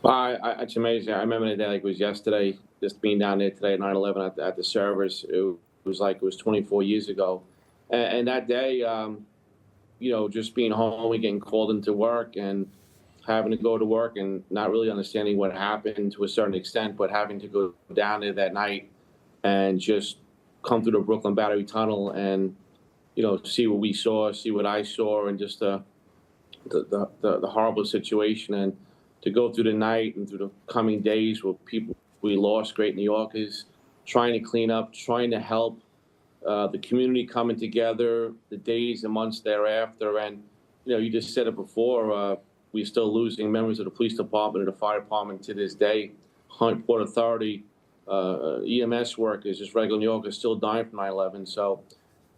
It's amazing. I remember the day like it was yesterday, just being down there today at 9/11 at the service. It was like it was 24 years ago. And that day, just being home and getting called into work and having to go to work and not really understanding what happened to a certain extent, but having to go down there that night and just come through the Brooklyn Battery Tunnel and, see what we saw, see what I saw, and just the horrible situation, and to go through the night and through the coming days with people we lost, great New Yorkers, trying to clean up, trying to help the community coming together, the days and months thereafter. And, you just said it before, we're still losing members of the police department and the fire department to this day. Port Authority, EMS workers, just regular New Yorkers still dying from 9/11. So,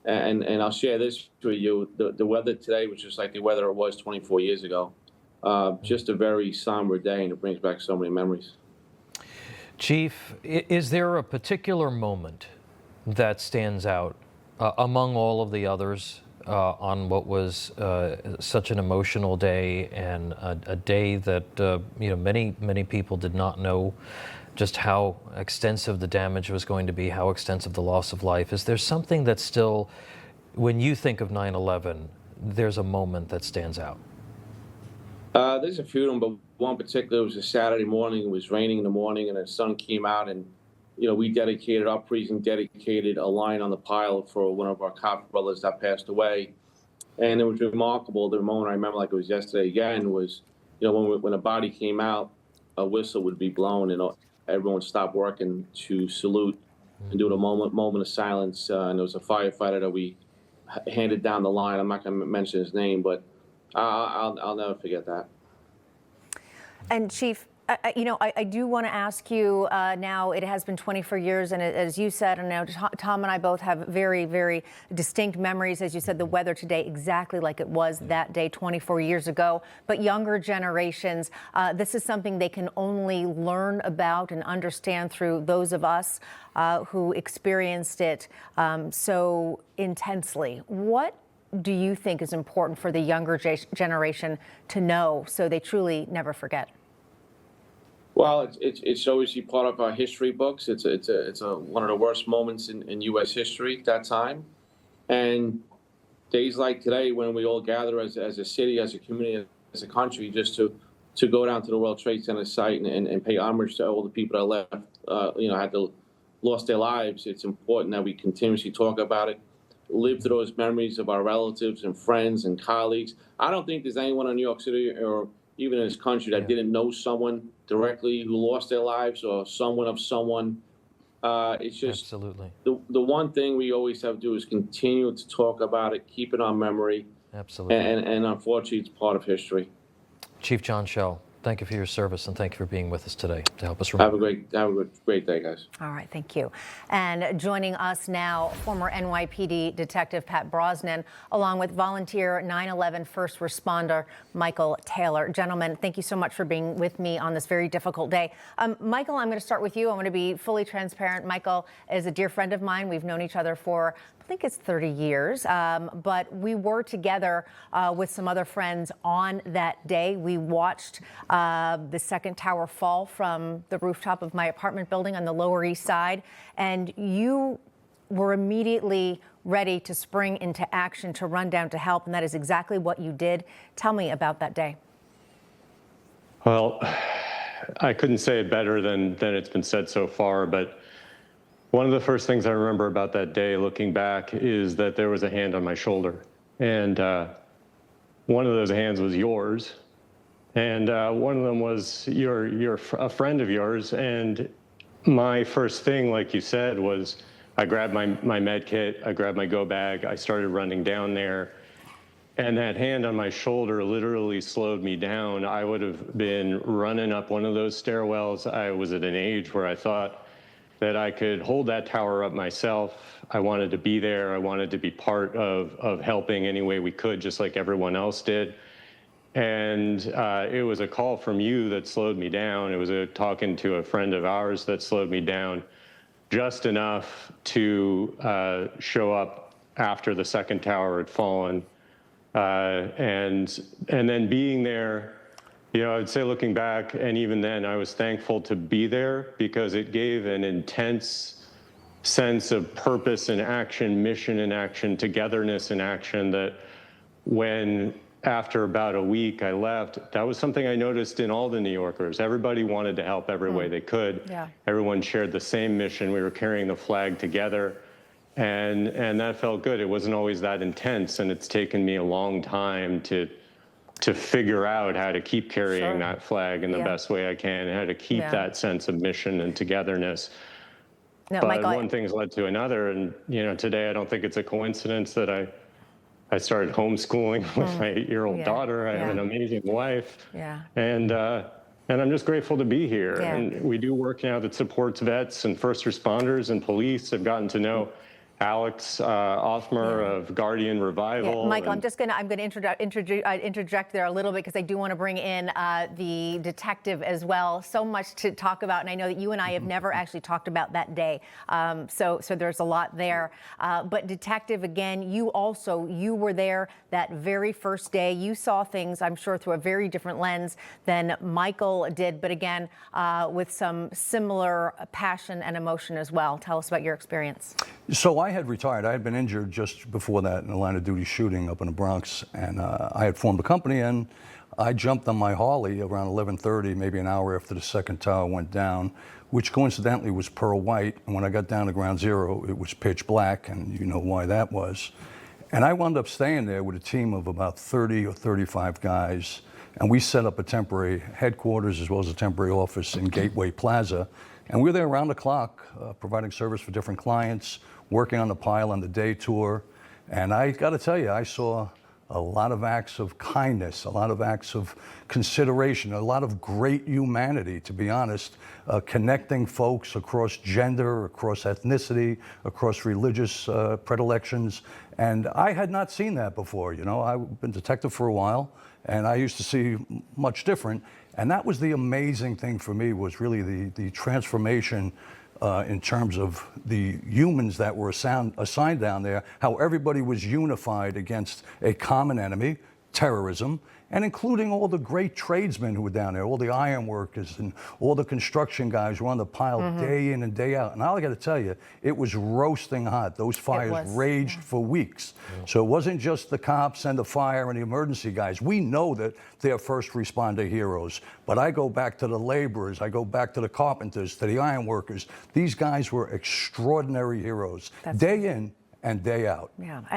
and I'll share this with you. The weather today was just like the weather it was 24 years ago. Just a very somber day, and it brings back so many memories. Chief, is there a particular moment that stands out among all of the others on what was such an emotional day, and a day that many people did not know just how extensive the damage was going to be, how extensive the loss of life? Is there something that still, when you think of 9/11, there's a moment that stands out? There's a few of them, but one particular was a Saturday morning. It was raining in the morning, and the sun came out, and our precinct dedicated a line on the pile for one of our cop brothers that passed away. And it was remarkable. The moment I remember like it was yesterday again was, when a body came out, a whistle would be blown, and everyone would stop working to salute and do a moment of silence. And there was a firefighter that we handed down the line. I'm not going to mention his name, but I'll never forget that. And Chief, I do want to ask you now, it has been 24 years, and as you said, and now Tom and I both have very, very distinct memories, as you said, the weather today exactly like it was that day 24 years ago. But younger generations, this is something they can only learn about and understand through those of us who experienced it so intensely. What do you think is important for the younger generation to know so they truly never forget? Well, it's obviously part of our history books. It's one of the worst moments in U.S. history at that time. And days like today, when we all gather as a city, as a community, as a country, just to go down to the World Trade Center site and pay homage to all the people that left, lost their lives. It's important that we continuously talk about it, live through those memories of our relatives and friends and colleagues. I don't think there's anyone in New York City or even in this country that didn't know someone directly who lost their lives, or someone of someone. It's just absolutely the one thing we always have to do is continue to talk about it, keep it on memory. Absolutely. And unfortunately, it's part of history. Chief John Chell, thank you for your service, and thank you for being with us today to help us remember. Have a great day, guys. All right, thank you. And joining us now, former NYPD Detective Pat Brosnan, along with volunteer 9/11 first responder Michael Taylor. Gentlemen, thank you so much for being with me on this very difficult day. Michael, I'm going to start with you. I want to be fully transparent. Michael is a dear friend of mine. We've known each other for, I think it's 30 years, but we were together with some other friends on that day. We watched the second tower fall from the rooftop of my apartment building on the Lower East Side, and you were immediately ready to spring into action to run down to help, and that is exactly what you did. Tell me about that day. Well, I couldn't say it better than it's been said so far, but one of the first things I remember about that day, looking back, is that there was a hand on my shoulder. And one of those hands was yours. And one of them was a friend of yours. And my first thing, like you said, was I grabbed my med kit, I grabbed my go bag, I started running down there. And that hand on my shoulder literally slowed me down. I would have been running up one of those stairwells. I was at an age where I thought that I could hold that tower up myself. I wanted to be there. I wanted to be part of helping any way we could, just like everyone else did. And it was a call from you that slowed me down. It was talking to a friend of ours that slowed me down just enough to show up after the second tower had fallen. And then being there You know, I'd say looking back, and even then, I was thankful to be there because it gave an intense sense of purpose in action, mission in action, togetherness in action that when after about a week I left, that was something I noticed in all the New Yorkers. Everybody wanted to help every way they could. Yeah. Everyone shared the same mission. We were carrying the flag together. And that felt good. It wasn't always that intense, and it's taken me a long time to figure out how to keep carrying that flag in the best way I can, and how to keep that sense of mission and togetherness. No, But Michael, one thing's led to another, and you know, today I don't think it's a coincidence that I started homeschooling with my 8-year-old daughter. I have an amazing wife, and I'm just grateful to be here. And we do work now that supports vets and first responders and police. I've gotten to know Alex Othmer of Guardian Revival. Michael, I'm going to interject there a little bit because I do want to bring in the detective as well. So much to talk about, and I know that you and I have never actually talked about that day. So there's a lot there. But detective, again, you were there that very first day. You saw things, I'm sure, through a very different lens than Michael did, but again, with some similar passion and emotion as well. Tell us about your experience. So I had retired. I had been injured just before that in a line of duty shooting up in the Bronx, and I had formed a company, and I jumped on my Harley around 11:30, maybe an hour after the second tower went down, which coincidentally was pearl white. And when I got down to ground zero, it was pitch black, and you know why that was. And I wound up staying there with a team of about 30 or 35 guys, and we set up a temporary headquarters as well as a temporary office in Gateway Plaza. And we were there around the clock, providing service for different clients, working on the pile on the day tour. And I got to tell you, I saw a lot of acts of kindness, a lot of acts of consideration, a lot of great humanity, to be honest, connecting folks across gender, across ethnicity, across religious predilections. And I had not seen that before. You know, I've been a detective for a while, and I used to see much different. And that was the amazing thing for me, was really the transformation in terms of the humans that were assigned down there, how everybody was unified against a common enemy, terrorism, and including all the great tradesmen who were down there, all the iron workers and all the construction guys who were on the pile day in and day out. And I got to tell you, it was roasting hot. Those fires raged for weeks. So it wasn't just the cops and the fire and the emergency guys. We know that they're first responder heroes. But I go back to the laborers, I go back to the carpenters, to the iron workers. These guys were extraordinary heroes, day in and day out.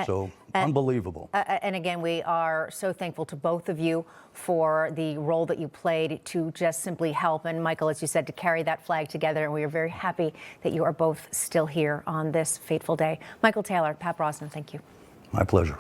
So unbelievable. And again, we are so thankful to both of you for the role that you played to just simply help. And Michael, as you said, to carry that flag together. And we are very happy that you are both still here on this fateful day. Michael Taylor, Pat Brosnan, thank you. My pleasure.